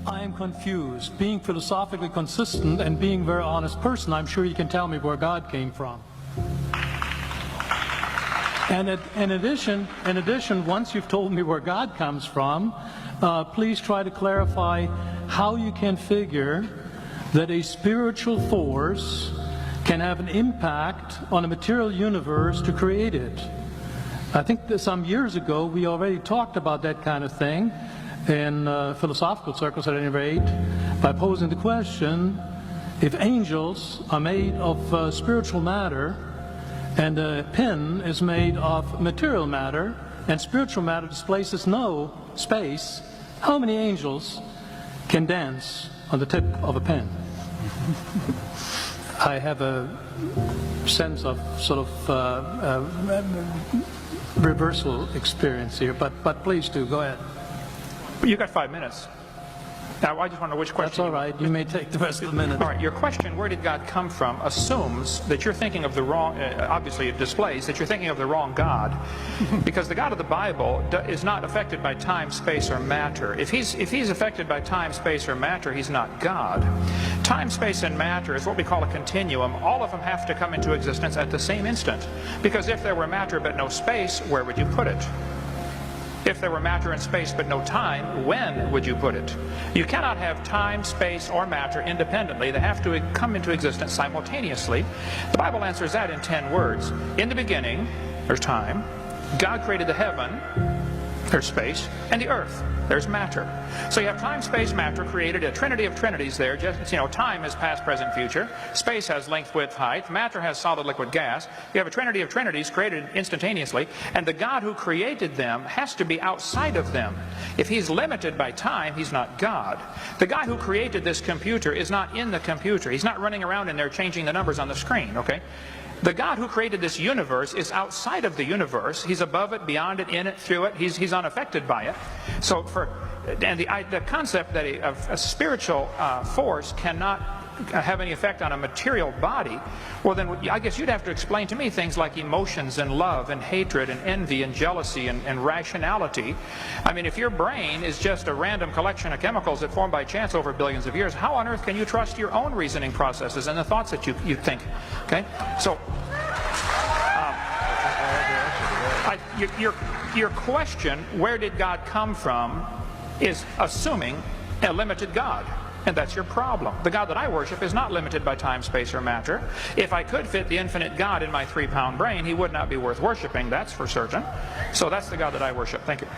I am confused. Being philosophically consistent and being a very honest person, I'm sure you can tell me where God came from. And in addition, once you've told me where God comes from, please try to clarify how you can figure that a spiritual force can have an impact on a material universe to create it. I think that some years ago we already talked about that kind of thing in philosophical circles at any rate, by posing the question, if angels are made of spiritual matter and a pin is made of material matter and spiritual matter displaces no space, how many angels can dance on the tip of a pin? I have a sense of sort of reversal experience here, but please do, go ahead. You got 5 minutes. Now, I just want to know which question. That's all right. You may take the rest of the minute. All right. Your question, where did God come from, assumes that you're thinking of the wrong, obviously it displays that you're thinking of the wrong God. Because the God of the Bible is not affected by time, space, or matter. If he's affected by time, space, or matter, he's not God. Time, space, and matter is what we call a continuum. All of them have to come into existence at the same instant. Because if there were matter but no space, where would you put it? If there were matter and space but no time, when would you put it? You cannot have time, space, or matter independently. They have to come into existence simultaneously. The Bible answers that in 10 words. In the beginning, there's time. God created the heaven, there's space, and the earth, there's matter. So you have time, space, matter created, a trinity of trinities there. Just, you know, time is past, present, future. Space has length, width, height. Matter has solid, liquid, gas. You have a trinity of trinities created instantaneously, and the God who created them has to be outside of them. If he's limited by time, he's not God. The guy who created this computer is not in the computer. He's not running around in there changing the numbers on the screen, okay? The God who created this universe is outside of the universe. He's above it, beyond it, in it, through it. He's unaffected by it. So the concept that a spiritual force cannot have any effect on a material body, well then I guess you'd have to explain to me things like emotions and love and hatred and envy and jealousy and rationality. I mean, if your brain is just a random collection of chemicals that form by chance over billions of years, how on earth can you trust your own reasoning processes and the thoughts that you think? Okay, so your question, where did God come from, is assuming a limited God. And that's your problem. The God that I worship is not limited by time, space, or matter. If I could fit the infinite God in my 3-pound brain, he would not be worth worshiping, that's for certain. So that's the God that I worship. Thank you.